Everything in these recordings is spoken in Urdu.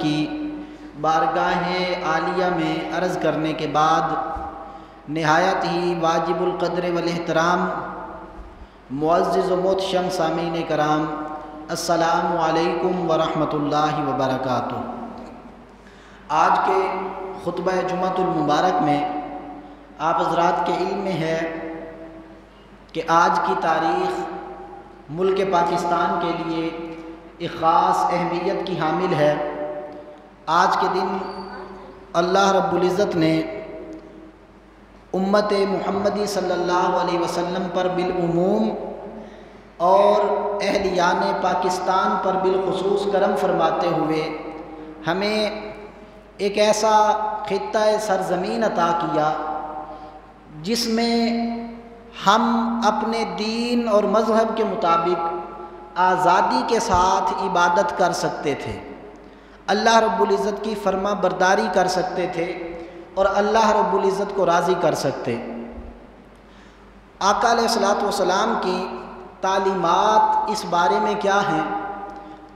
کی بارگاہ عالیہ میں عرض کرنے کے بعد نہایت ہی واجب القدر والاحترام معزز و محتشم سامعین کرام، السلام علیکم ورحمۃ اللہ وبرکاتہ۔ آج کے خطبہ جمعۃ المبارک میں آپ حضرات کے علم میں ہے کہ آج کی تاریخ ملک پاکستان کے لیے ایک خاص اہمیت کی حامل ہے۔ آج کے دن اللہ رب العزت نے امت محمدی صلی اللہ علیہ وسلم پر بالعموم اور اہلیان پاکستان پر بالخصوص کرم فرماتے ہوئے ہمیں ایک ایسا خطہ سرزمین عطا کیا جس میں ہم اپنے دین اور مذہب کے مطابق آزادی کے ساتھ عبادت کر سکتے تھے، اللہ رب العزت کی فرما برداری کر سکتے تھے اور اللہ رب العزت کو راضی کر سکتے۔ آقا علیہ الصلوۃ والسلام کی تعلیمات اس بارے میں کیا ہیں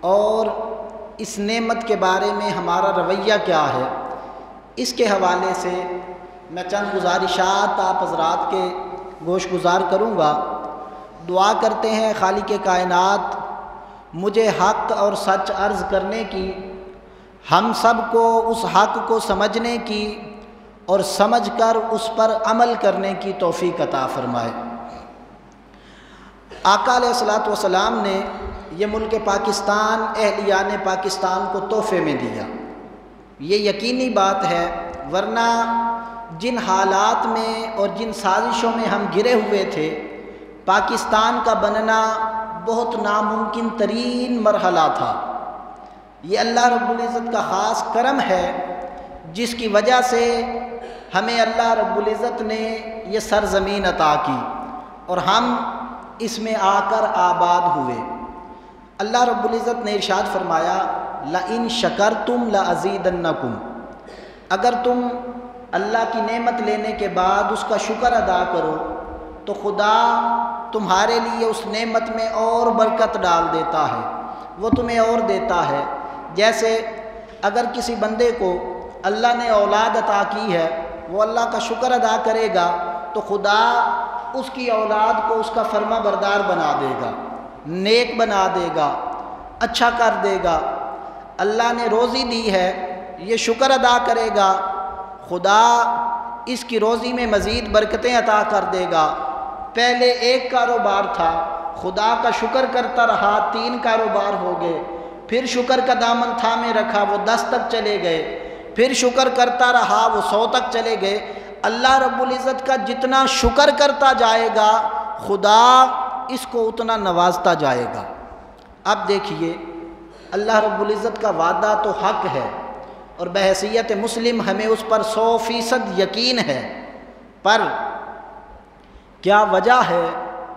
اور اس نعمت کے بارے میں ہمارا رویہ کیا ہے، اس کے حوالے سے میں چند گزارشات آپ حضرات کے گوش گزار کروں گا۔ دعا کرتے ہیں خالق کائنات مجھے حق اور سچ عرض کرنے کی، ہم سب کو اس حق کو سمجھنے کی اور سمجھ کر اس پر عمل کرنے کی توفیق عطا فرمائے۔ آقا علیہ الصلوۃ والسلام نے یہ ملک پاکستان اہلیان پاکستان کو تحفے میں دیا، یہ یقینی بات ہے، ورنہ جن حالات میں اور جن سازشوں میں ہم گرے ہوئے تھے، پاکستان کا بننا بہت ناممکن ترین مرحلہ تھا۔ یہ اللہ رب العزت کا خاص کرم ہے جس کی وجہ سے ہمیں اللہ رب العزت نے یہ سرزمین عطا کی اور ہم اس میں آ کر آباد ہوئے۔ اللہ رب العزت نے ارشاد فرمایا لَإِن شَكَرْتُمْ لَأَزِيدَنَّكُمْ، اگر تم اللہ کی نعمت لینے کے بعد اس کا شکر ادا کرو تو خدا تمہارے لیے اس نعمت میں اور برکت ڈال دیتا ہے، وہ تمہیں اور دیتا ہے۔ جیسے اگر کسی بندے کو اللہ نے اولاد عطا کی ہے، وہ اللہ کا شکر ادا کرے گا تو خدا اس کی اولاد کو اس کا فرما بردار بنا دے گا، نیک بنا دے گا، اچھا کر دے گا۔ اللہ نے روزی دی ہے، یہ شکر ادا کرے گا، خدا اس کی روزی میں مزید برکتیں عطا کر دے گا۔ پہلے ایک کاروبار تھا، خدا کا شکر کرتا رہا، 3 کاروبار ہو گئے، پھر شکر کا دامن تھامے رکھا، وہ 10 تک چلے گئے، پھر شکر کرتا رہا، وہ 100 تک چلے گئے۔ اللہ رب العزت کا جتنا شکر کرتا جائے گا خدا اس کو اتنا نوازتا جائے گا۔ اب دیکھیے اللہ رب العزت کا وعدہ تو حق ہے اور بحیثیت مسلم ہمیں اس پر 100% یقین ہے، پر کیا وجہ ہے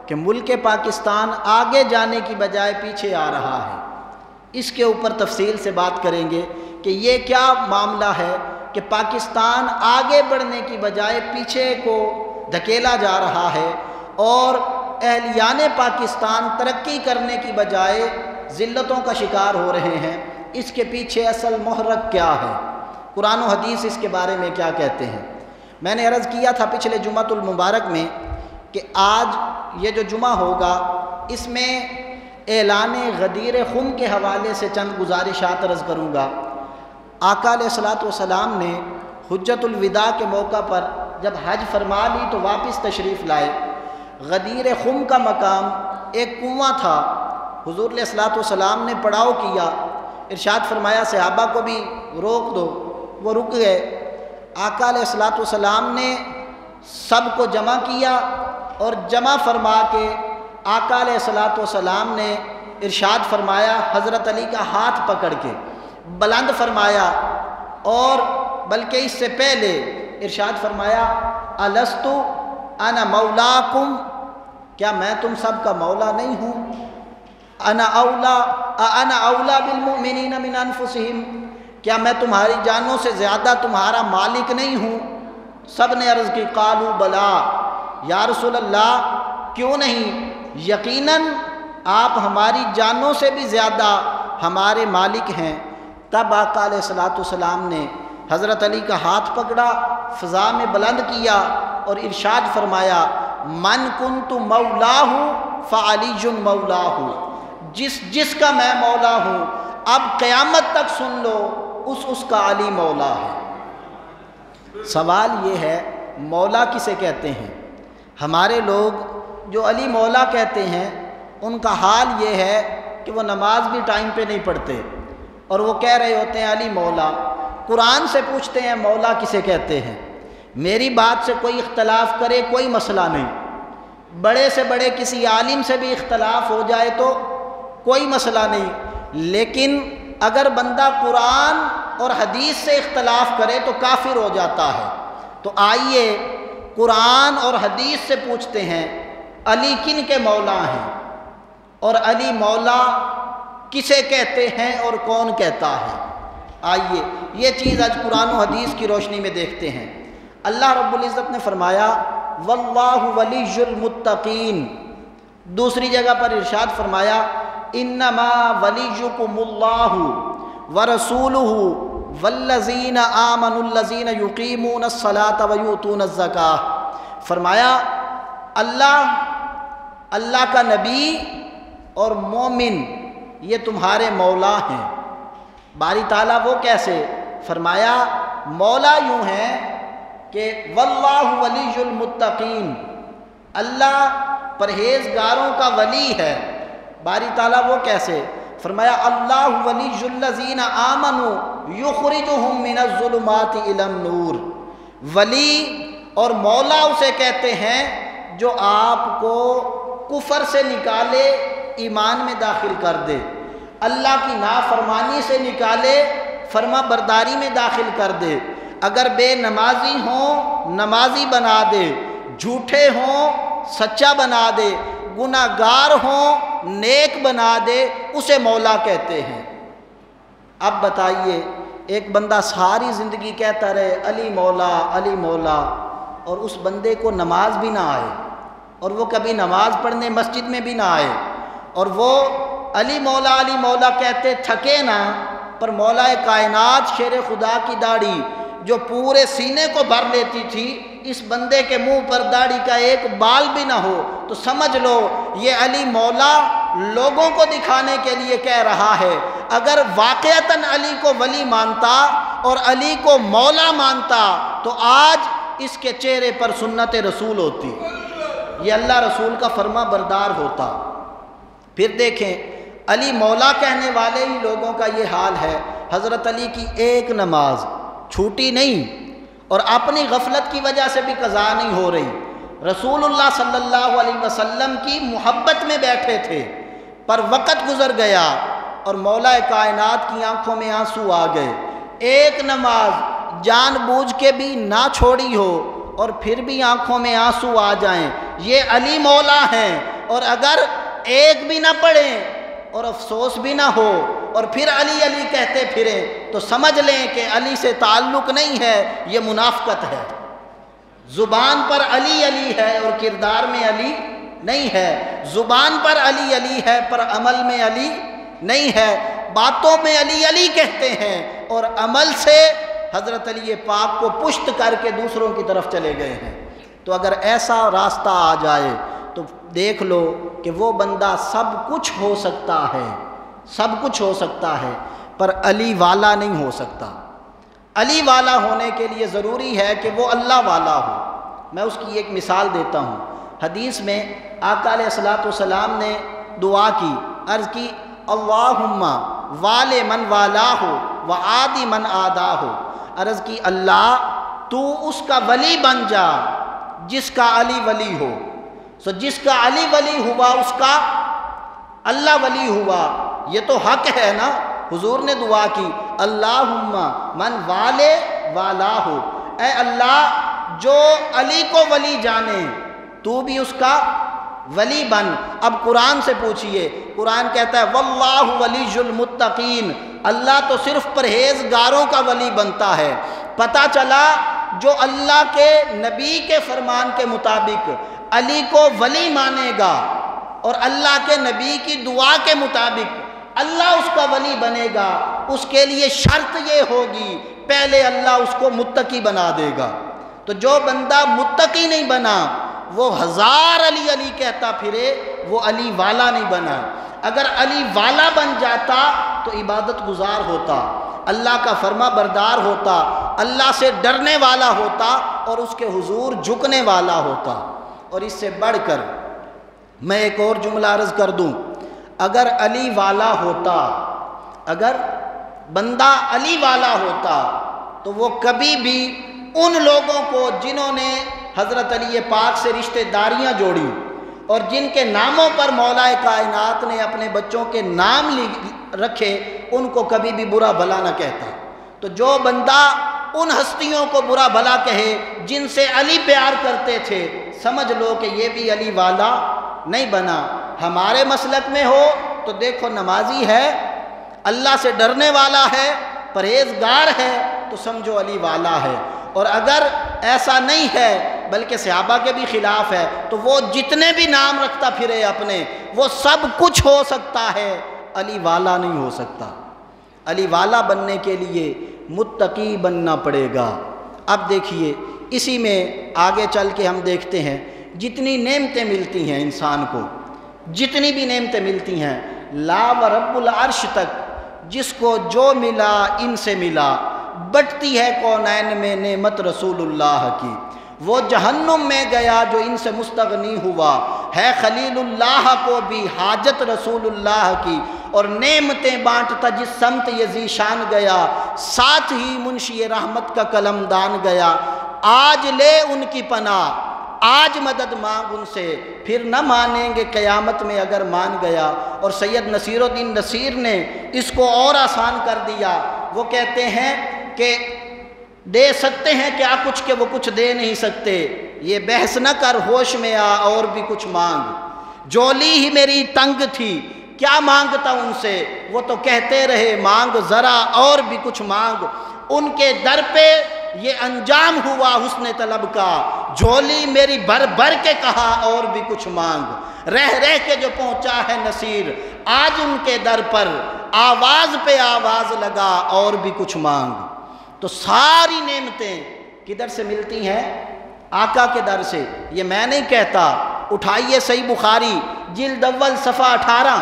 کہ ملک پاکستان آگے جانے کی بجائے پیچھے آ رہا ہے؟ اس کے اوپر تفصیل سے بات کریں گے کہ یہ کیا معاملہ ہے کہ پاکستان آگے بڑھنے کی بجائے پیچھے کو دھکیلا جا رہا ہے اور اہلیان پاکستان ترقی کرنے کی بجائے ذلتوں کا شکار ہو رہے ہیں۔ اس کے پیچھے اصل محرک کیا ہے؟ قرآن و حدیث اس کے بارے میں کیا کہتے ہیں؟ میں نے عرض کیا تھا پچھلے جمعۃ المبارک میں کہ آج یہ جو جمعہ ہوگا اس میں اعلان غدیر خم کے حوالے سے چند گزارشات عرض کروں گا۔ آقا علیہ الصلوۃ والسلام نے حجۃ الوداع کے موقع پر جب حج فرما لی تو واپس تشریف لائے۔ غدیر خم کا مقام ایک کنواں تھا، حضور علیہ الصلوۃ والسلام نے پڑاؤ کیا، ارشاد فرمایا صحابہ کو بھی روک دو، وہ رک گئے۔ آقا علیہ الصلوۃ والسلام نے سب کو جمع کیا اور جمع فرما کے آقا علیہ الصلوۃ والسلام نے ارشاد فرمایا، حضرت علی کا ہاتھ پکڑ کے بلند فرمایا اور بلکہ اس سے پہلے ارشاد فرمایا الست انا مولاکم، کیا میں تم سب کا مولا نہیں ہوں؟ انا اولا بالمؤمنین من انفسہم، کیا میں تمہاری جانوں سے زیادہ تمہارا مالک نہیں ہوں؟ سب نے عرض کی قالوا بلا، یا رسول اللہ کیوں نہیں، یقیناً آپ ہماری جانوں سے بھی زیادہ ہمارے مالک ہیں۔ تب آقا علیہ الصلوۃ والسلام نے حضرت علی کا ہاتھ پکڑا، فضا میں بلند کیا اور ارشاد فرمایا من کنت مولاہ فعلی مولاہ، جس کا میں مولا ہوں اب قیامت تک سن لو اس کا علی مولا ہے۔ سوال یہ ہے مولا کسے کہتے ہیں؟ ہمارے لوگ جو علی مولا کہتے ہیں ان کا حال یہ ہے کہ وہ نماز بھی ٹائم پہ نہیں پڑھتے اور وہ کہہ رہے ہوتے ہیں علی مولا۔ قرآن سے پوچھتے ہیں مولا کسے کہتے ہیں؟ میری بات سے کوئی اختلاف کرے کوئی مسئلہ نہیں، بڑے سے بڑے کسی عالم سے بھی اختلاف ہو جائے تو کوئی مسئلہ نہیں، لیکن اگر بندہ قرآن اور حدیث سے اختلاف کرے تو کافر ہو جاتا ہے۔ تو آئیے قرآن اور حدیث سے پوچھتے ہیں علی کن کے مولا ہیں اور علی مولا کسے کہتے ہیں اور کون کہتا ہے؟ آئیے یہ چیز آج قرآن و حدیث کی روشنی میں دیکھتے ہیں۔ اللہ رب العزت نے فرمایا واللہ ولی المتقین، دوسری جگہ پر ارشاد فرمایا انما ولیکم اللہ ورسولہ والذین آمنوا الذین یقیمون الصلاۃ ویؤتون الزکاۃ، فرمایا اللہ کا نبی اور مومن یہ تمہارے مولا ہیں۔ باری تعالیٰ وہ کیسے؟ فرمایا مولا یوں ہیں کہ واللہ ولی المتقین، اللہ پرہیزگاروں کا ولی ہے۔ باری تعالیٰ وہ کیسے؟ فرمایا اللہ ولی الذین آمنوا یخرجہم من الظلمات الی النور، ولی اور مولا اسے کہتے ہیں جو آپ کو کفر سے نکالے ایمان میں داخل کر دے، اللہ کی نافرمانی سے نکالے فرما برداری میں داخل کر دے، اگر بے نمازی ہوں نمازی بنا دے، جھوٹے ہوں سچا بنا دے، گناہ گار ہوں نیک بنا دے، اسے مولا کہتے ہیں۔ اب بتائیے ایک بندہ ساری زندگی کہتا رہے علی مولا علی مولا اور اس بندے کو نماز بھی نہ آئے اور وہ کبھی نماز پڑھنے مسجد میں بھی نہ آئے اور وہ علی مولا کہتے تھکے نہ، پر مولا کائنات شیر خدا کی داڑھی جو پورے سینے کو بھر لیتی تھی، اس بندے کے منہ پر داڑھی کا ایک بال بھی نہ ہو تو سمجھ لو یہ علی مولا لوگوں کو دکھانے کے لیے کہہ رہا ہے۔ اگر واقعتاً علی کو ولی مانتا اور علی کو مولا مانتا تو آج اس کے چہرے پر سنت رسول ہوتی، یہ اللہ رسول کا فرما بردار ہوتا۔ پھر دیکھیں علی مولا کہنے والے ہی لوگوں کا یہ حال ہے، حضرت علی کی ایک نماز چھوٹی نہیں اور اپنی غفلت کی وجہ سے بھی قضا نہیں ہو رہی، رسول اللہ صلی اللہ علیہ وسلم کی محبت میں بیٹھے تھے، پر وقت گزر گیا اور مولا کائنات کی آنکھوں میں آنسو آ گئے، ایک نماز جان بوجھ کے بھی نہ چھوڑی ہو اور پھر بھی آنکھوں میں آنسو آ جائیں، یہ علی مولا ہیں، اور اگر ایک بھی نہ پڑھیں اور افسوس بھی نہ ہو اور پھر علی علی کہتے پھریں تو سمجھ لیں کہ علی سے تعلق نہیں ہے، یہ منافقت ہے۔ زبان پر علی علی ہے اور کردار میں علی نہیں ہے، زبان پر علی علی ہے پر عمل میں علی نہیں ہے، باتوں میں علی علی کہتے ہیں اور عمل سے حضرت علی پاک کو پشت کر کے دوسروں کی طرف چلے گئے ہیں۔ تو اگر ایسا راستہ آ جائے تو دیکھ لو کہ وہ بندہ سب کچھ ہو سکتا ہے، سب کچھ ہو سکتا ہے، پر علی والا نہیں ہو سکتا۔ علی والا ہونے کے لیے ضروری ہے کہ وہ اللہ والا ہو۔ میں اس کی ایک مثال دیتا ہوں۔ حدیث میں آقا علیہ الصلوۃ والسلام نے دعا کی، عرض کی اللہم والے من والاہ و عادی من آداہ، عرض کی اللہ تو اس کا ولی بن جا جس کا علی ولی ہو، سو جس کا علی ولی ہوا اس کا اللہ ولی ہوا، یہ تو حق ہے نا۔ حضور نے دعا کی اللہم من والے والا ہو، اے اللہ جو علی کو ولی جانے تو بھی اس کا ولی بن۔ اب قرآن سے پوچھئے، قرآن کہتا ہے واللہ ولی المتقین، اللہ تو صرف پرہیزگاروں کا ولی بنتا ہے۔ پتہ چلا جو اللہ کے نبی کے فرمان کے مطابق علی کو ولی مانے گا اور اللہ کے نبی کی دعا کے مطابق اللہ اس کا ولی بنے گا، اس کے لیے شرط یہ ہوگی پہلے اللہ اس کو متقی بنا دے گا۔ تو جو بندہ متقی نہیں بنا وہ ہزار علی علی کہتا پھرے، وہ علی والا نہیں بنا۔ اگر علی والا بن جاتا تو عبادت گزار ہوتا، اللہ کا فرما بردار ہوتا، اللہ سے ڈرنے والا ہوتا اور اس کے حضور جھکنے والا ہوتا۔ اور اس سے بڑھ کر میں ایک اور جملہ عرض کر دوں، اگر علی والا ہوتا، اگر بندہ علی والا ہوتا تو وہ کبھی بھی ان لوگوں کو جنہوں نے حضرت علی پاک سے رشتہ داریاں جوڑی اور جن کے ناموں پر مولا کائنات نے اپنے بچوں کے نام رکھے، ان کو کبھی بھی برا بھلا نہ کہتا۔ تو جو بندہ ان ہستیوں کو برا بھلا کہے جن سے علی پیار کرتے تھے، سمجھ لو کہ یہ بھی علی والا نہیں بنا۔ ہمارے مسلک میں ہو تو دیکھو نمازی ہے، اللہ سے ڈرنے والا ہے، پرہیزگار ہے، تو سمجھو علی والا ہے۔ اور اگر ایسا نہیں ہے بلکہ صحابہ کے بھی خلاف ہے تو وہ جتنے بھی نام رکھتا پھرے اپنے، وہ سب کچھ ہو سکتا ہے، علی والا نہیں ہو سکتا۔ علی والا بننے کے لیے متقی بننا پڑے گا۔ اب دیکھیے اسی میں آگے چل کے ہم دیکھتے ہیں جتنی نعمتیں ملتی ہیں انسان کو، جتنی بھی نعمتیں ملتی ہیں، لا و رب العرش تک جس کو جو ملا ان سے ملا، بٹتی ہے کونین میں نعمت رسول اللہ کی۔ وہ جہنم میں گیا جو ان سے مستغنی ہوا، ہے خلیل اللہ کو بھی حاجت رسول اللہ کی۔ اور نعمتیں بانٹتا جس سمت یہ ذیشان گیا، ساتھ ہی منشی رحمت کا قلم دان گیا۔ آج لے ان کی پناہ، آج مدد مانگ ان سے، پھر نہ مانیں گے قیامت میں اگر مان گیا۔ اور سید نصیر الدین نصیر نے اس کو اور آسان کر دیا، وہ کہتے ہیں کہ دے سکتے ہیں کیا کچھ کہ وہ کچھ دے نہیں سکتے، یہ بحث نہ کر ہوش میں آ اور بھی کچھ مانگ۔ جولی ہی میری تنگ تھی کیا مانگتا ان سے، وہ تو کہتے رہے مانگ ذرا اور بھی کچھ مانگ۔ ان کے در پہ یہ انجام ہوا حسن طلب کا، جھولی میری بھر بھر کے کہا اور بھی کچھ مانگ۔ رہ رہ کے جو پہنچا ہے نصیر، آج ان کے در پر آواز پہ آواز لگا اور بھی کچھ مانگ۔ تو ساری نعمتیں کدھر سے ملتی ہیں؟ آقا کے در سے۔ یہ میں نہیں کہتا، اٹھائیے صحیح بخاری جلد اول صفحہ 18،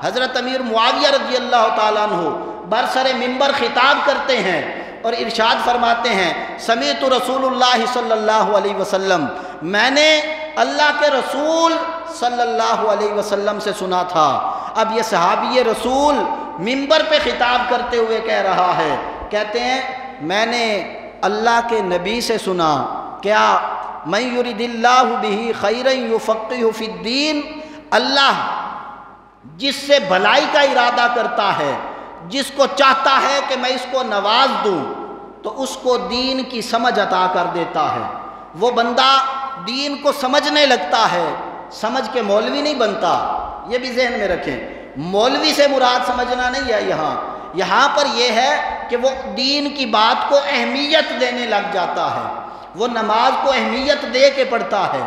حضرت امیر معاویہ رضی اللہ تعالیٰ عنہ برسر منبر خطاب کرتے ہیں اور ارشاد فرماتے ہیں، سمیعت رسول اللہ صلی اللہ علیہ وسلم، میں نے اللہ کے رسول صلی اللہ علیہ وسلم سے سنا تھا۔ اب یہ صحابی رسول منبر پہ خطاب کرتے ہوئے کہہ رہا ہے، کہتے ہیں میں نے اللہ کے نبی سے سنا، کیا من یرید اللہ بہ خیرا یفقہہ فی الدین، اللہ جس سے بھلائی کا ارادہ کرتا ہے، جس کو چاہتا ہے کہ میں اس کو نواز دوں تو اس کو دین کی سمجھ عطا کر دیتا ہے۔ وہ بندہ دین کو سمجھنے لگتا ہے، سمجھ کے مولوی نہیں بنتا۔ یہ بھی ذہن میں رکھیں، مولوی سے مراد سمجھنا نہیں ہے یہاں پر یہ ہے کہ وہ دین کی بات کو اہمیت دینے لگ جاتا ہے، وہ نماز کو اہمیت دے کے پڑھتا ہے،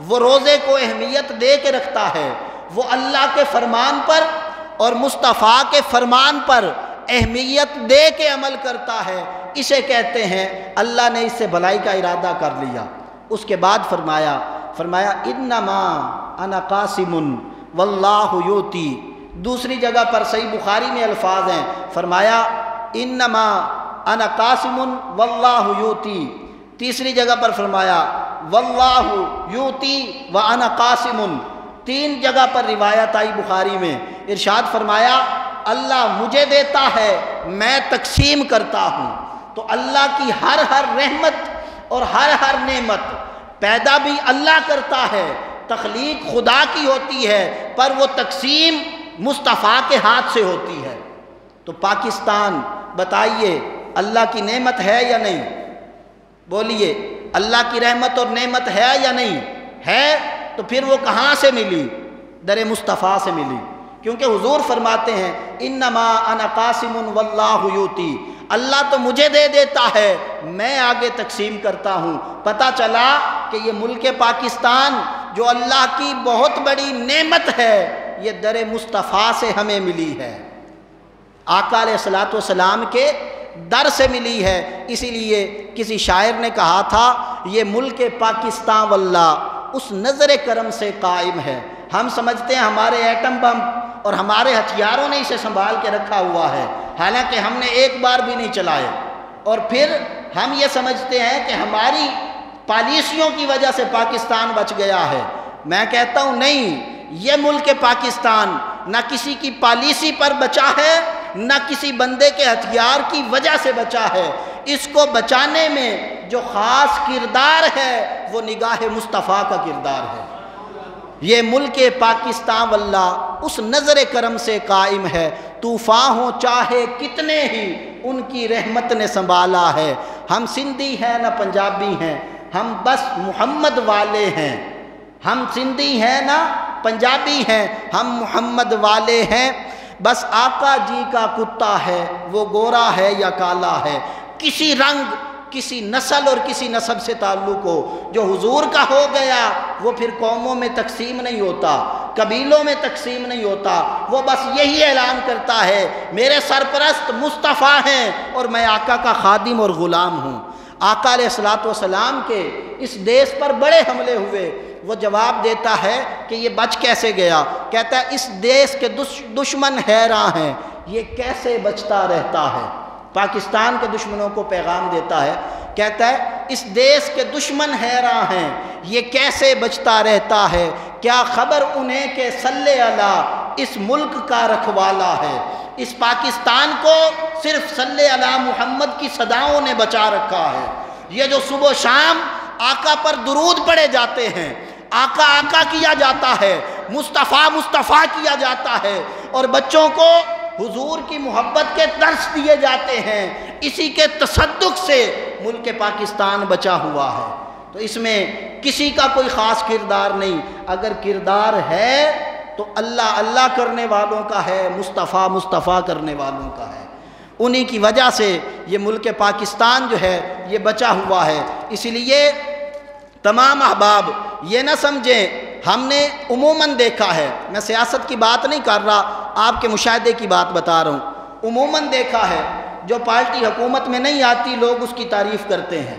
وہ روزے کو اہمیت دے کے رکھتا ہے، وہ اللہ کے فرمان پر اور مصطفیٰ کے فرمان پر اہمیت دے کے عمل کرتا ہے۔ اسے کہتے ہیں اللہ نے اس سے بھلائی کا ارادہ کر لیا۔ اس کے بعد فرمایا انما انا قاسم واللہ یؤتی۔ دوسری جگہ پر صحیح بخاری میں الفاظ ہیں، فرمایا انما انا قاسم واللہ یؤتی۔ تیسری جگہ پر فرمایا واللہ یؤتی وانا قاسم۔ تین جگہ پر روایت آئی بخاری میں، ارشاد فرمایا اللہ مجھے دیتا ہے، میں تقسیم کرتا ہوں۔ تو اللہ کی ہر رحمت اور ہر نعمت پیدا بھی اللہ کرتا ہے، تخلیق خدا کی ہوتی ہے، پر وہ تقسیم مصطفیٰ کے ہاتھ سے ہوتی ہے۔ تو پاکستان بتائیے اللہ کی نعمت ہے یا نہیں؟ بولیے اللہ کی رحمت اور نعمت ہے یا نہیں ہے؟ تو پھر وہ کہاں سے ملی؟ در مصطفیٰ سے ملی، کیونکہ حضور فرماتے ہیں انما انا قاسم واللہ یؤتی، اللہ تو مجھے دے دیتا ہے، میں آگے تقسیم کرتا ہوں۔ پتہ چلا کہ یہ ملک پاکستان جو اللہ کی بہت بڑی نعمت ہے، یہ در مصطفیٰ سے ہمیں ملی ہے۔ آقا علیہ الصلوۃ والسلام کے در سے ملی ہے۔ اسی لیے کسی شاعر نے کہا تھا یہ ملک پاکستان واللہ اس نظر کرم سے قائم ہے۔ ہم سمجھتے ہیں ہمارے ایٹم بم اور ہمارے ہتھیاروں نے اسے سنبھال کے رکھا ہوا ہے، حالانکہ ہم نے ایک بار بھی نہیں چلائے، اور پھر ہم یہ سمجھتے ہیں کہ ہماری پالیسیوں کی وجہ سے پاکستان بچ گیا ہے۔ میں کہتا ہوں نہیں، یہ ملک پاکستان نہ کسی کی پالیسی پر بچا ہے، نہ کسی بندے کے ہتھیار کی وجہ سے بچا ہے۔ اس کو بچانے میں جو خاص کردار ہے وہ نگاہ مصطفیٰ کا کردار ہے۔ یہ ملک پاکستان واللہ اس نظر کرم سے قائم ہے، طوفان ہو چاہے کتنے ہی ان کی رحمت نے سنبھالا ہے۔ ہم سندھی ہیں نہ پنجابی ہیں، ہم بس محمد والے ہیں۔ ہم سندھی ہیں نہ پنجابی ہیں، ہم محمد والے ہیں۔ بس آقا جی کا کتا ہے، وہ گورا ہے یا کالا ہے۔ کسی رنگ، کسی نسل اور کسی نسب سے تعلق ہو، جو حضور کا ہو گیا وہ پھر قوموں میں تقسیم نہیں ہوتا، قبیلوں میں تقسیم نہیں ہوتا، وہ بس یہی اعلان کرتا ہے میرے سرپرست مصطفیٰ ہیں اور میں آقا کا خادم اور غلام ہوں۔ آقا علیہ الصلوۃ والسلام کے اس دیس پر بڑے حملے ہوئے، وہ جواب دیتا ہے کہ یہ بچ کیسے گیا؟ کہتا ہے اس دیس کے دشمن حیراں ہیں، یہ کیسے بچتا رہتا ہے؟ پاکستان کے دشمنوں کو پیغام دیتا ہے، کہتا ہے اس دیس کے دشمن حیراں ہیں، یہ کیسے بچتا رہتا ہے؟ کیا خبر انہیں کہ صلی اللہ اس ملک کا رکھوالا ہے۔ اس پاکستان کو صرف صلی اللہ محمد کی صداؤں نے بچا رکھا ہے۔ یہ جو صبح و شام آقا پر درود پڑے جاتے ہیں، آقا آقا کیا جاتا ہے، مصطفیٰ مصطفیٰ کیا جاتا ہے، اور بچوں کو حضور کی محبت کے درس دیے جاتے ہیں، اسی کے تصدق سے ملک پاکستان بچا ہوا ہے۔ تو اس میں کسی کا کوئی خاص کردار نہیں، اگر کردار ہے تو اللہ اللہ کرنے والوں کا ہے، مصطفیٰ مصطفیٰ کرنے والوں کا ہے۔ انہی کی وجہ سے یہ ملک پاکستان جو ہے یہ بچا ہوا ہے۔ اسی لیے تمام احباب یہ نہ سمجھیں، ہم نے عموماً دیکھا ہے، میں سیاست کی بات نہیں کر رہا، آپ کے مشاہدے کی بات بتا رہا ہوں، عموماً دیکھا ہے جو پارٹی حکومت میں نہیں آتی لوگ اس کی تعریف کرتے ہیں،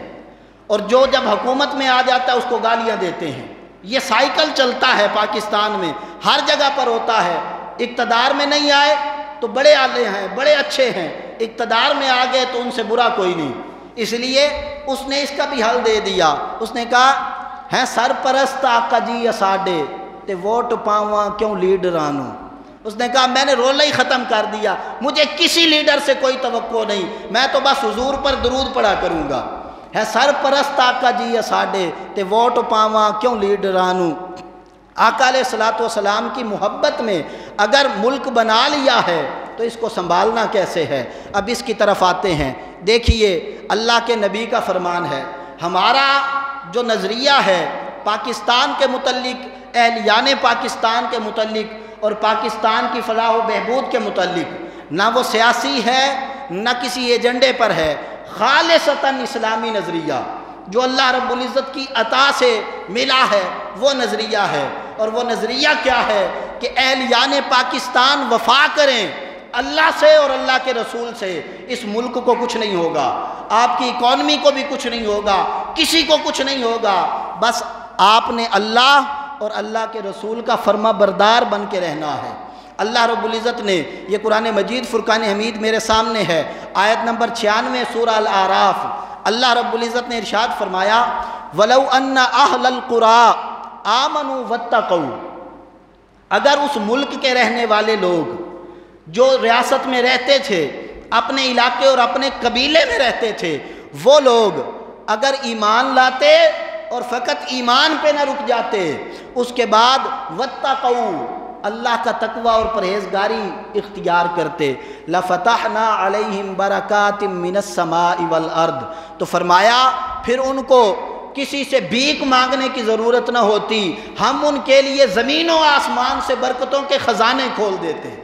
اور جو جب حکومت میں آ جاتا ہے اس کو گالیاں دیتے ہیں۔ یہ سائیکل چلتا ہے پاکستان میں، ہر جگہ پر ہوتا ہے۔ اقتدار میں نہیں آئے تو بڑے آلے ہیں، بڑے اچھے ہیں، اقتدار میں آ گئے تو ان سے برا کوئی نہیں۔ اس لیے اس نے اس کا بھی حل دے دیا، اس نے کہا ہے سرپرست آقا جی اساڈے تے ووٹ پاواں کیوں لیڈرانوں۔ اس نے کہا میں نے رولہ ہی ختم کر دیا، مجھے کسی لیڈر سے کوئی توقع نہیں، میں تو بس حضور پر درود پڑھا کروں گا۔ ہے سرپرست آقا جی اساڈے تے ووٹ پاواں کیوں لیڈرانوں۔ آقا علیہ الصلوۃ والسلام کی محبت میں اگر ملک بنا لیا ہے تو اس کو سنبھالنا کیسے ہے؟ اب اس کی طرف آتے ہیں۔ دیکھیے اللہ کے نبی کا فرمان ہے، ہمارا جو نظریہ ہے پاکستان کے متعلق، اہلیان پاکستان کے متعلق اور پاکستان کی فلاح و بہبود کے متعلق، نہ وہ سیاسی ہے نہ کسی ایجنڈے پر ہے، خالصتاً اسلامی نظریہ جو اللہ رب العزت کی عطا سے ملا ہے وہ نظریہ ہے۔ اور وہ نظریہ کیا ہے کہ اہلیان پاکستان وفا کریں اللہ سے اور اللہ کے رسول سے، اس ملک کو کچھ نہیں ہوگا، آپ کی اکانومی کو بھی کچھ نہیں ہوگا، کسی کو کچھ نہیں ہوگا، بس آپ نے اللہ اور اللہ کے رسول کا فرما بردار بن کے رہنا ہے۔ اللہ رب العزت نے یہ قرآن مجید فرقان حمید میرے سامنے ہے، آیت نمبر 96 سورہ الاعراف، اللہ رب العزت نے ارشاد فرمایا وَلَوْ أَنَّ أَهْلَ الْقُرَىٰ آمَنُوا وَاتَّقَوْا، اگر اس ملک کے رہنے والے لوگ جو ریاست میں رہتے تھے، اپنے علاقے اور اپنے قبیلے میں رہتے تھے، وہ لوگ اگر ایمان لاتے اور فقط ایمان پہ نہ رک جاتے، اس کے بعد وَاتَّقَوْا اللہ کا تقوی اور پرہیزگاری اختیار کرتے، لَفَتَحْنَا عَلَيْهِمْ بَرَكَاتٍ مِّنَ السَّمَاءِ وَالْأَرْضِ، تو فرمایا پھر ان کو کسی سے بھیک مانگنے کی ضرورت نہ ہوتی، ہم ان کے لیے زمین و آسمان سے برکتوں کے خزانے کھول دیتے۔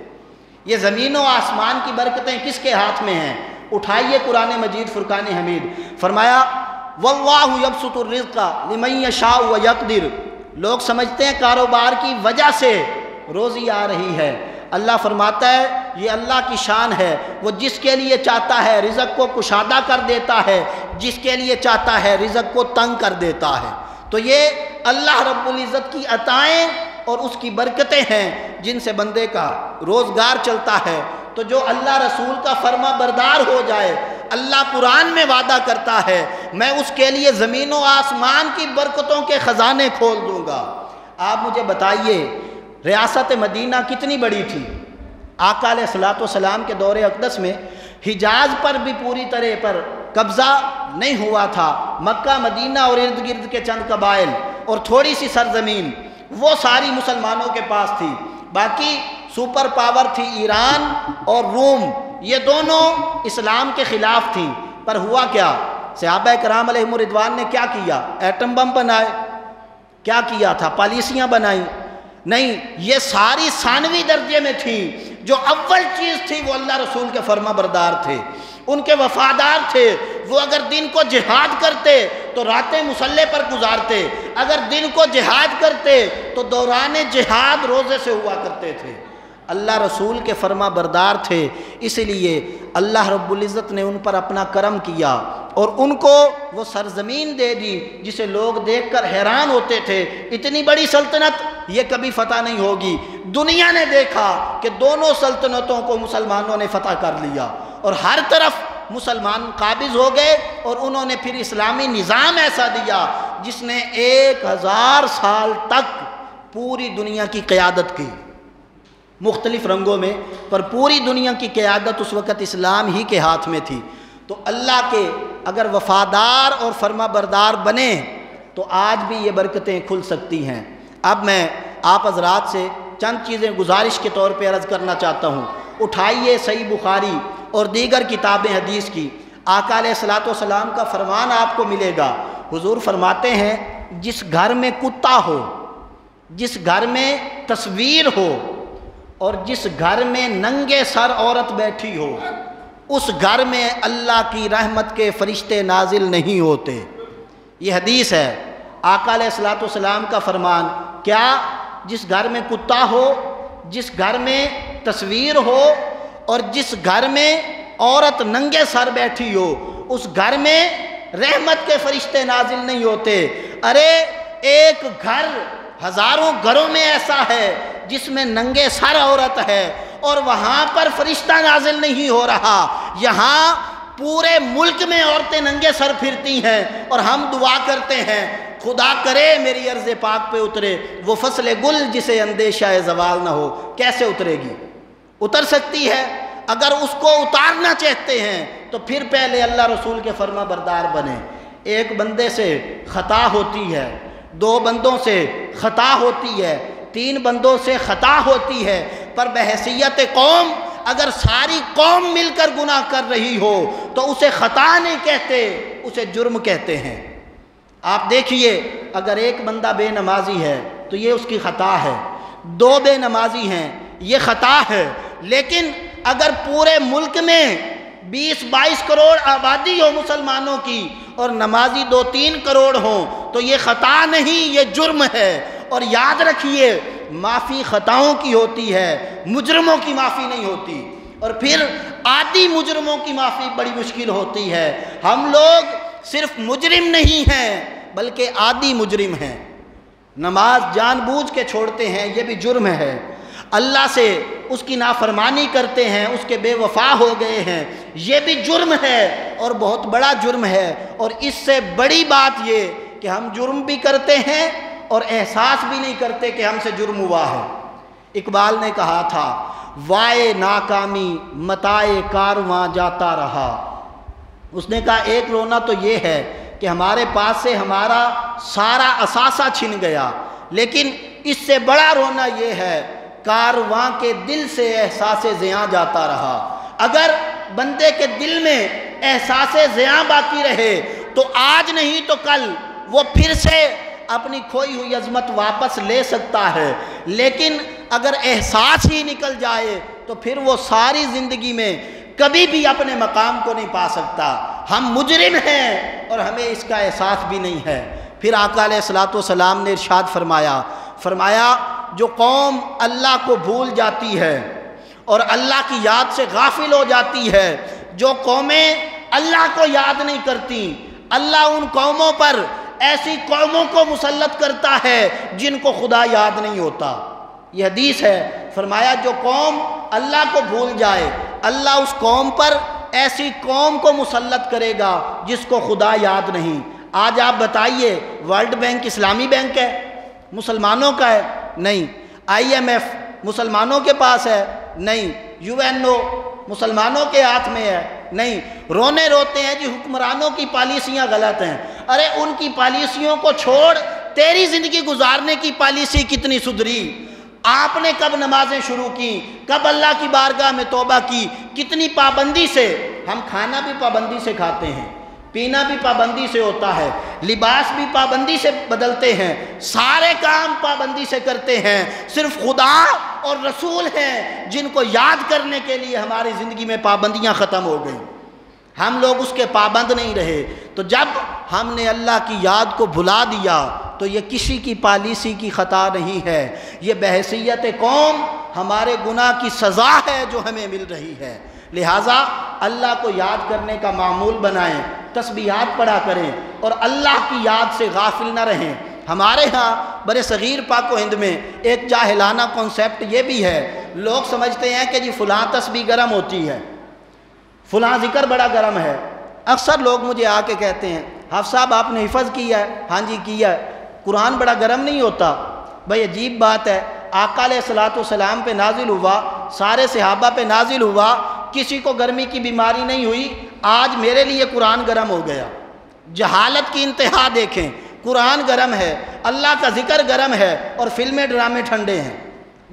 یہ زمین و آسمان کی برکتیں کس کے ہاتھ میں ہیں؟ اٹھائیے قرآن مجید فرقان حمید، فرمایا وَاللَّهُ يَبْسُطُ الرِّزْقَ لِمَن يَشَاءُ وَيَقْدِرُ، لوگ سمجھتے ہیں کاروبار کی وجہ سے روزی آ رہی ہے، اللہ فرماتا ہے یہ اللہ کی شان ہے، وہ جس کے لیے چاہتا ہے رزق کو کشادہ کر دیتا ہے، جس کے لیے چاہتا ہے رزق کو تنگ کر دیتا ہے۔ تو یہ اللہ رب العزت کی عطائیں اور اس کی برکتیں ہیں جن سے بندے کا روزگار چلتا ہے۔ تو جو اللہ رسول کا فرما بردار ہو جائے، اللہ قرآن میں وعدہ کرتا ہے میں اس کے لیے زمین و آسمان کی برکتوں کے خزانے کھول دوں گا۔ آپ مجھے بتائیے ریاست مدینہ کتنی بڑی تھی؟ آقا علیہ الصلوۃ والسلام کے دور اقدس میں حجاز پر بھی پوری طرح پر قبضہ نہیں ہوا تھا۔ مکہ مدینہ اور ارد گرد کے چند قبائل اور تھوڑی سی سرزمین وہ ساری مسلمانوں کے پاس تھی، باقی سپر پاور تھی ایران اور روم، یہ دونوں اسلام کے خلاف تھیں۔ پر ہوا کیا؟ صحابہ کرام علیہم الرضوان نے کیا کیا؟ ایٹم بم بنائے؟ کیا کیا تھا؟ پالیسیاں بنائیں؟ نہیں، یہ ساری ثانوی درجے میں تھی۔ جو اول چیز تھی وہ اللہ رسول کے فرما بردار تھے، ان کے وفادار تھے۔ وہ اگر دن کو جہاد کرتے تو راتیں مسلح پر گزارتے، اگر دن کو جہاد کرتے تو دوران جہاد روزے سے ہوا کرتے تھے۔ اللہ رسول کے فرما بردار تھے، اس لیے اللہ رب العزت نے ان پر اپنا کرم کیا اور ان کو وہ سرزمین دے دی جسے لوگ دیکھ کر حیران ہوتے تھے۔ اتنی بڑی سلطنت یہ کبھی فتح نہیں ہوگی۔ دنیا نے دیکھا کہ دونوں سلطنتوں کو مسلمانوں نے فتح کر لیا اور ہر طرف مسلمان قابض ہو گئے، اور انہوں نے پھر اسلامی نظام ایسا دیا جس نے 1000 سال تک پوری دنیا کی قیادت کی، مختلف رنگوں میں، پر پوری دنیا کی قیادت اس وقت اسلام ہی کے ہاتھ میں تھی۔ تو اللہ کے اگر وفادار اور فرما بردار بنے تو آج بھی یہ برکتیں کھل سکتی ہیں۔ اب میں آپ حضرات سے چند چیزیں گزارش کے طور پہ عرض کرنا چاہتا ہوں۔ اٹھائیے صحیح بخاری اور دیگر کتابیں حدیث کی، آقا علیہ الصلوۃ والسلام کا فرمان آپ کو ملے گا۔ حضور فرماتے ہیں جس گھر میں کتا ہو، جس گھر میں تصویر ہو اور جس گھر میں ننگے سر عورت بیٹھی ہو، اس گھر میں اللہ کی رحمت کے فرشتے نازل نہیں ہوتے۔ یہ حدیث ہے، آقا علیہ الصلوۃ والسلام کا فرمان۔ کیا؟ جس گھر میں کتا ہو، جس گھر میں تصویر ہو اور جس گھر میں عورت ننگے سر بیٹھی ہو، اس گھر میں رحمت کے فرشتے نازل نہیں ہوتے۔ ارے ایک گھر ہزاروں گھروں میں ایسا ہے جس میں ننگے سر عورت ہے اور وہاں پر فرشتہ نازل نہیں ہو رہا۔ یہاں پورے ملک میں عورتیں ننگے سر پھرتی ہیں اور ہم دعا کرتے ہیں خدا کرے میری عرض پاک پہ اترے وہ فصل گل جسے اندیشہ زوال نہ ہو۔ کیسے اترے گی؟ اتر سکتی ہے؟ اگر اس کو اتارنا چاہتے ہیں تو پھر پہلے اللہ رسول کے فرما بردار بنے۔ ایک بندے سے خطا ہوتی ہے، 2 بندوں سے خطا ہوتی ہے، 3 بندوں سے خطا ہوتی ہے، پر بحیثیت قوم اگر ساری قوم مل کر گناہ کر رہی ہو تو اسے خطا نہیں کہتے، اسے جرم کہتے ہیں۔ آپ دیکھیے اگر ایک بندہ بے نمازی ہے تو یہ اس کی خطا ہے، 2 بے نمازی ہیں یہ خطا ہے، لیکن اگر پورے ملک میں 20-22 کروڑ آبادی ہو مسلمانوں کی اور نمازی 2-3 کروڑ ہوں تو یہ خطا نہیں، یہ جرم ہے۔ اور یاد رکھیے معافی خطاؤں کی ہوتی ہے، مجرموں کی معافی نہیں ہوتی، اور پھر عادی مجرموں کی معافی بڑی مشکل ہوتی ہے۔ ہم لوگ صرف مجرم نہیں ہیں بلکہ عادی مجرم ہیں، نماز جان بوجھ کے چھوڑتے ہیں یہ بھی جرم ہے، اللہ سے اس کی نافرمانی کرتے ہیں، اس کے بے وفا ہو گئے ہیں، یہ بھی جرم ہے اور بہت بڑا جرم ہے۔ اور اس سے بڑی بات یہ کہ ہم جرم بھی کرتے ہیں اور احساس بھی نہیں کرتے کہ ہم سے جرم ہوا ہے۔ اقبال نے کہا تھا وائے ناکامی متائے کارواں جاتا رہا۔ اس نے کہا ایک رونا تو یہ ہے کہ ہمارے پاس سے ہمارا سارا اثاثہ چھن گیا، لیکن اس سے بڑا رونا یہ ہے کارواں کے دل سے احساس زیاں جاتا رہا۔ اگر بندے کے دل میں احساس زیاں باقی رہے تو آج نہیں تو کل وہ پھر سے اپنی کھوئی ہوئی عظمت واپس لے سکتا ہے، لیکن اگر احساس ہی نکل جائے تو پھر وہ ساری زندگی میں کبھی بھی اپنے مقام کو نہیں پا سکتا۔ ہم مجرم ہیں اور ہمیں اس کا احساس بھی نہیں ہے۔ پھر آقا علیہ الصلوۃ والسلام نے ارشاد فرمایا جو قوم اللہ کو بھول جاتی ہے اور اللہ کی یاد سے غافل ہو جاتی ہے۔ جو قومیں اللہ کو یاد نہیں کرتی، اللہ ان قوموں پر ایسی قوموں کو مسلط کرتا ہے جن کو خدا یاد نہیں ہوتا۔ یہ حدیث ہے، فرمایا جو قوم اللہ کو بھول جائے، اللہ اس قوم پر ایسی قوم کو مسلط کرے گا جس کو خدا یاد نہیں۔ آج آپ بتائیے، ورلڈ بینک اسلامی بینک ہے؟ مسلمانوں کا ہے؟ نہیں۔ IMF مسلمانوں کے پاس ہے؟ نہیں۔ UNO مسلمانوں کے ہاتھ میں ہے؟ نہیں۔ رونے روتے ہیں جی حکمرانوں کی پالیسیاں غلط ہیں۔ ارے ان کی پالیسیوں کو چھوڑ، تیری زندگی گزارنے کی پالیسی کتنی سدھری؟ آپ نے کب نمازیں شروع کی؟ کب اللہ کی بارگاہ میں توبہ کی؟ کتنی پابندی سے؟ ہم کھانا بھی پابندی سے کھاتے ہیں، پینا بھی پابندی سے ہوتا ہے، لباس بھی پابندی سے بدلتے ہیں، سارے کام پابندی سے کرتے ہیں۔ صرف خدا اور رسول ہیں جن کو یاد کرنے کے لیے ہماری زندگی میں پابندیاں ختم ہو گئیں، ہم لوگ اس کے پابند نہیں رہے۔ تو جب ہم نے اللہ کی یاد کو بھلا دیا تو یہ کسی کی پالیسی کی خطا نہیں ہے، یہ بحیثیت قوم ہمارے گناہ کی سزا ہے جو ہمیں مل رہی ہے۔ لہٰذا اللہ کو یاد کرنے کا معمول بنائیں، تسبیحات پڑھا کریں اور اللہ کی یاد سے غافل نہ رہیں۔ ہمارے ہاں برے صغیر پاک و ہند میں ایک جاہلانہ کنسیپٹ یہ بھی ہے، لوگ سمجھتے ہیں کہ جی فلاں تسبیح گرم ہوتی ہے، فلاں ذکر بڑا گرم ہے۔ اکثر لوگ مجھے آ کے کہتے ہیں حافظ صاحب آپ نے حفظ کیا ہے؟ ہاں جی کیا ہے۔ قرآن بڑا گرم نہیں ہوتا؟ بھائی عجیب بات ہے، آقا علیہ السلام پہ نازل ہوا، سارے صحابہ پہ نازل ہوا، کسی کو گرمی کی بیماری نہیں ہوئی، آج میرے لیے قرآن گرم ہو گیا۔ جہالت کی انتہا دیکھیں، قرآن گرم ہے، اللہ کا ذکر گرم ہے، اور فلمیں ڈرامے ٹھنڈے ہیں،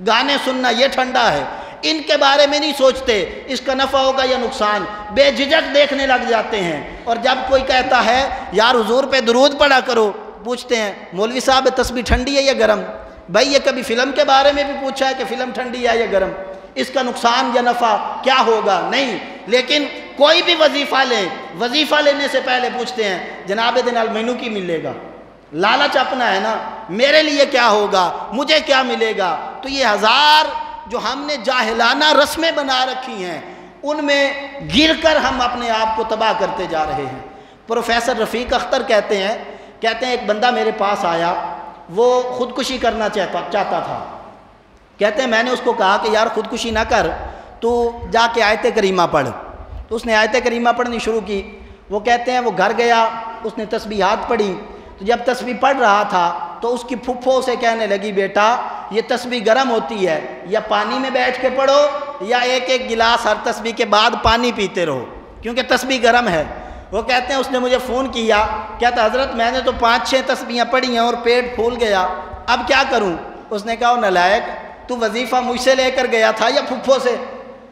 گانے سننا یہ ٹھنڈا ہے۔ ان کے بارے میں نہیں سوچتے اس کا نفع ہوگا یا نقصان، بے جھجک دیکھنے لگ جاتے ہیں۔ اور جب کوئی کہتا ہے یار حضور پہ درود پڑھا کرو، پوچھتے ہیں مولوی صاحب تسبیح ٹھنڈی ہے یا گرم؟ بھائی یہ کبھی فلم کے بارے میں بھی پوچھا ہے کہ فلم ٹھنڈی ہے یا گرم؟ اس کا نقصان یا نفع کیا ہوگا؟ نہیں۔ لیکن کوئی بھی وظیفہ لیں، وظیفہ لینے سے پہلے پوچھتے ہیں جناب دنال مینو کی ملے گا؟ لالچ اپنا ہے نا، میرے لیے کیا ہوگا، مجھے کیا ملے گا؟ تو یہ ہزار جو ہم نے جاہلانہ رسمیں بنا رکھی ہیں، ان میں گر کر ہم اپنے آپ کو تباہ کرتے جا رہے ہیں۔ پروفیسر رفیق اختر کہتے ہیں ایک بندہ میرے پاس آیا، وہ خودکشی کرنا چاہتا تھا۔ کہتے ہیں میں نے اس کو کہا کہ یار خودکشی نہ کر، تو جا کے آیت کریمہ پڑھ۔ تو اس نے آیت کریمہ پڑھنی شروع کی۔ وہ کہتے ہیں وہ گھر گیا، اس نے تسبیحات پڑھی، تو جب تسبیح پڑھ رہا تھا تو اس کی پھپھو سے کہنے لگی بیٹا یہ تسبیح گرم ہوتی ہے، یا پانی میں بیٹھ کے پڑھو یا ایک ایک گلاس ہر تسبیح کے بعد پانی پیتے رہو کیونکہ تسبیح گرم ہے۔ وہ کہتے ہیں اس نے مجھے فون کیا، کہتا حضرت میں نے تو 5-6 تسبیحیں پڑھی ہیں اور پیٹ پھول گیا، اب کیا کروں؟ اس نے کہا نالائق، تو وظیفہ مجھ سے لے کر گیا تھا یا پھپھو سے؟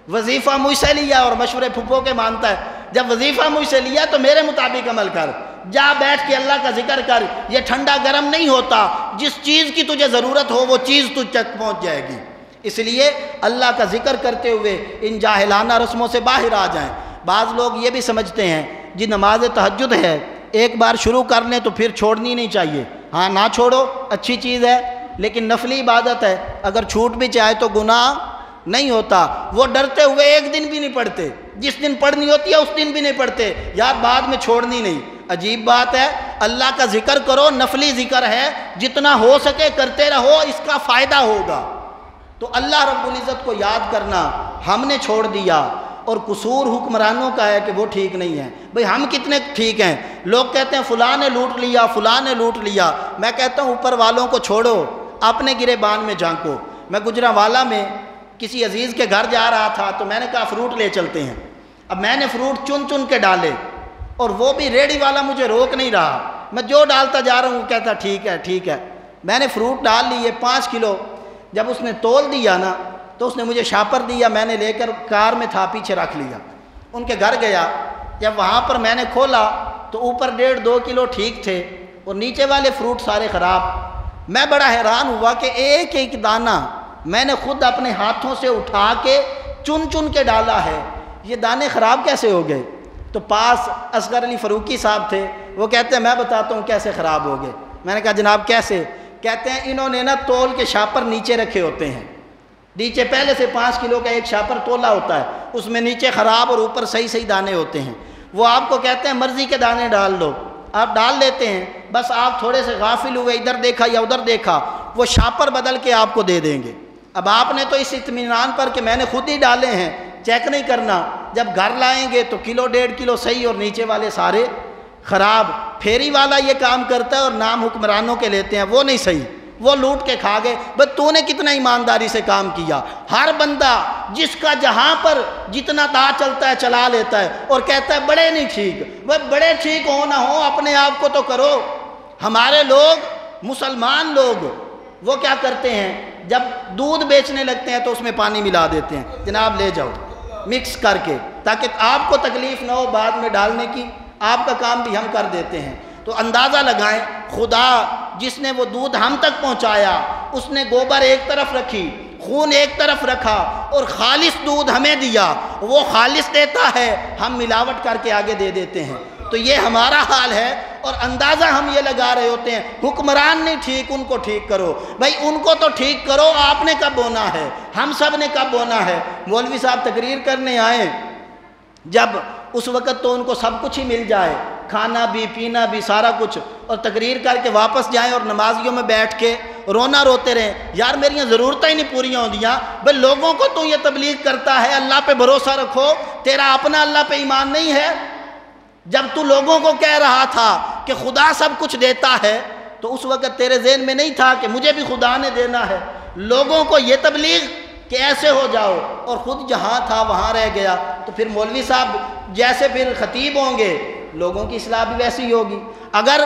وظیفہ مجھ سے لیا اور مشورے پھپھو کے مانتا ہے۔ جب وظیفہ مجھ سے لیا تو میرے مطابق عمل کر، جا بیٹھ کے اللہ کا ذکر کر۔ یہ ٹھنڈا گرم نہیں ہوتا، جس چیز کی تجھے ضرورت ہو وہ چیز تجھ تک پہنچ جائے گی۔ اس لیے اللہ کا ذکر کرتے ہوئے ان جاہلانہ رسموں سے باہر آ جائیں۔ بعض لوگ یہ بھی سمجھتے ہیں جی نماز تہجد ہے، ایک بار شروع کر لیں تو پھر چھوڑنی نہیں چاہیے۔ ہاں نہ چھوڑو، اچھی چیز ہے، لیکن نفلی عبادت ہے، اگر چھوٹ بھی چاہے تو گناہ نہیں ہوتا۔ وہ ڈرتے ہوئے ایک دن بھی نہیں پڑھتے، جس دن پڑھنی ہوتی ہے اس دن بھی نہیں پڑھتے، یار بعد میں چھوڑنی نہیں۔ عجیب بات ہے، اللہ کا ذکر کرو، نفلی ذکر ہے، جتنا ہو سکے کرتے رہو، اس کا فائدہ ہوگا۔ تو اللہ رب العزت کو یاد کرنا ہم نے چھوڑ دیا، اور قصور حکمرانوں کا ہے کہ وہ ٹھیک نہیں ہے۔ بھئی ہم کتنے ٹھیک ہیں؟ لوگ کہتے ہیں فلاں نے لوٹ لیا، فلاں نے لوٹ لیا۔ میں کہتا ہوں اوپر والوں کو چھوڑو، اپنے گریبان میں جھانکو۔ میں گجرانوالہ میں کسی عزیز کے گھر جا رہا تھا تو میں نے کہا فروٹ لے چلتے ہیں۔ اب میں نے فروٹ چن چن کے ڈالے، اور وہ بھی ریڑھی والا مجھے روک نہیں رہا، میں جو ڈالتا جا رہا ہوں کہتا ٹھیک ہے ٹھیک ہے۔ میں نے فروٹ ڈال لیے 5 کلو۔ جب اس نے تول دیا نا تو اس نے مجھے شاپر دیا، میں نے لے کر کار میں تھا پیچھے رکھ لیا۔ ان کے گھر گیا، جب وہاں پر میں نے کھولا تو اوپر 1.5-2 کلو ٹھیک تھے اور نیچے والے فروٹ سارے خراب۔ میں بڑا حیران ہوا کہ ایک ایک دانہ میں نے خود اپنے ہاتھوں سے اٹھا کے چن چن کے ڈالا ہے، یہ دانے خراب کیسے ہو گئے؟ تو پاس اصغر علی فاروقی صاحب تھے، وہ کہتے ہیں میں بتاتا ہوں کیسے خراب ہو گئے۔ میں نے کہا جناب کیسے؟ کہتے ہیں انہوں نے نا تول کے شاپر نیچے رکھے ہوتے ہیں، نیچے پہلے سے 5 کلو کا ایک شاپر تولا ہوتا ہے، اس میں نیچے خراب اور اوپر صحیح دانے ہوتے ہیں، وہ آپ کو کہتے ہیں مرضی کے دانے ڈال دو، آپ ڈال لیتے ہیں، بس آپ تھوڑے سے غافل ہوئے، ادھر دیکھا یا ادھر دیکھا، وہ شاپر بدل کے آپ کو دے دیں گے۔ اب آپ نے تو اس اطمینان پر کہ میں نے خود ہی ڈالے ہیں چیک نہیں کرنا، جب گھر لائیں گے تو کلو 1.5 کلو صحیح اور نیچے والے سارے خراب۔ پھیری والا یہ کام کرتا ہے اور نام حکمرانوں کے لیتے ہیں، وہ نہیں صحیح، وہ لوٹ کے کھا گئے۔ بس تو نے کتنا ایمانداری سے کام کیا؟ ہر بندہ جس کا جہاں پر جتنا دا چلتا ہے چلا لیتا ہے اور کہتا ہے بڑے نہیں ٹھیک۔ وہ بڑے ٹھیک ہو نہ ہو اپنے آپ کو تو کرو۔ ہمارے لوگ مسلمان لوگ وہ کیا کرتے ہیں، جب دودھ بیچنے لگتے ہیں تو اس میں پانی ملا دیتے ہیں، جناب لے جاؤ مکس کر کے، تاکہ آپ کو تکلیف نہ ہو بعد میں ڈالنے کی، آپ کا کام بھی ہم کر دیتے ہیں۔ تو اندازہ لگائیں، خدا جس نے وہ دودھ ہم تک پہنچایا، اس نے گوبر ایک طرف رکھی، خون ایک طرف رکھا اور خالص دودھ ہمیں دیا، وہ خالص دیتا ہے، ہم ملاوٹ کر کے آگے دے دیتے ہیں۔ تو یہ ہمارا حال ہے، اور اندازہ ہم یہ لگا رہے ہوتے ہیں حکمران نہیں ٹھیک، ان کو ٹھیک کرو۔ بھائی ان کو تو ٹھیک کرو، آپ نے کب ہونا ہے، ہم سب نے کب ہونا ہے۔ مولوی صاحب تقریر کرنے آئے، جب اس وقت تو ان کو سب کچھ ہی مل جائے، کھانا بھی پینا بھی سارا کچھ، اور تقریر کر کے واپس جائیں اور نمازیوں میں بیٹھ کے رونا روتے رہیں، یار میری ضرورتیں ہی نہیں پوریاں ہوندیاں۔ بھئی لوگوں کو تو یہ تبلیغ کرتا ہے اللہ پہ بھروسہ رکھو، تیرا اپنا اللہ پہ ایمان نہیں ہے۔ جب تو لوگوں کو کہہ رہا تھا کہ خدا سب کچھ دیتا ہے تو اس وقت تیرے ذہن میں نہیں تھا کہ مجھے بھی خدا نے دینا ہے۔ لوگوں کو یہ تبلیغ کہ ایسے ہو جاؤ، اور خود جہاں تھا وہاں رہ گیا۔ تو پھر مولوی صاحب جیسے پھر خطیب ہوں گے، لوگوں کی اصلاح بھی ویسی ہی ہوگی۔ اگر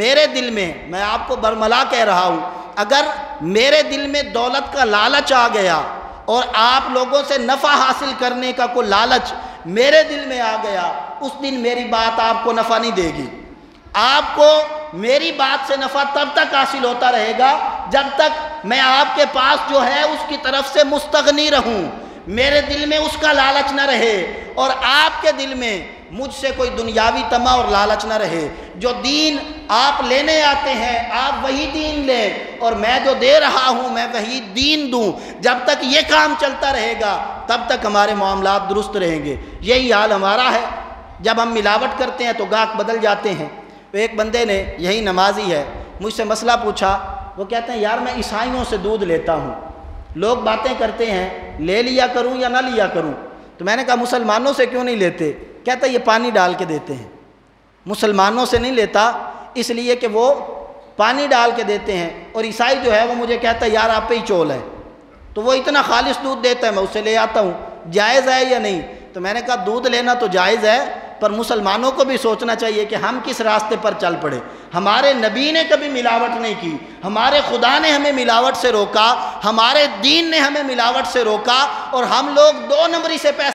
میرے دل میں آپ کو برملا کہہ رہا ہوں، اگر میرے دل میں دولت کا لالچ آ گیا اور آپ لوگوں سے نفع حاصل کرنے کا کوئی لالچ میرے دل میں آ گیا، اس دن میری بات آپ کو نفع نہیں دے گی۔ آپ کو میری بات سے نفع تب تک حاصل ہوتا رہے گا جب تک میں آپ کے پاس جو ہے اس کی طرف سے مستغنی رہوں، میرے دل میں اس کا لالچ نہ رہے، اور آپ کے دل میں مجھ سے کوئی دنیاوی طمع اور لالچ نہ رہے۔ جو دین آپ لینے آتے ہیں آپ وہی دین لیں، اور میں جو دے رہا ہوں میں وہی دین دوں۔ جب تک یہ کام چلتا رہے گا تب تک ہمارے معاملات درست رہیں گے۔ یہی حال ہمارا ہے۔ جب ہم ملاوٹ کرتے ہیں تو گاہک بدل جاتے ہیں۔ ایک بندے نے، یہی نمازی ہے، مجھ سے مسئلہ پوچھا، وہ کہتے ہیں یار میں عیسائیوں سے دودھ لیتا ہوں، لوگ باتیں کرتے ہیں لے لیا کروں یا نہ لیا کروں، تو میں نے کہا مسلمانوں سے کیوں نہیں لیتے؟ کہتا ہے یہ پانی ڈال کے دیتے ہیں۔ مسلمانوں سے نہیں لیتا اس لیے کہ وہ پانی ڈال کے دیتے ہیں، اور عیسائی جو ہے وہ مجھے کہتا ہے یار آپ پہ ہی چول ہے، تو وہ اتنا خالص دودھ دیتا ہے میں اسے لے آتا ہوں، جائز ہے یا نہیں؟ تو میں نے کہا دودھ لینا تو جائز ہے، پر مسلمانوں کو بھی سوچنا چاہیے کہ ہم کس راستے پر چل پڑے۔ ہمارے نبی نے کبھی ملاوٹ نہیں کی، ہمارے خدا نے ہمیں ملاوٹ سے روکا، ہمارے دین نے ہمیں ملاوٹ سے روکا، اور ہم لوگ 2 نمبری سے پیسہ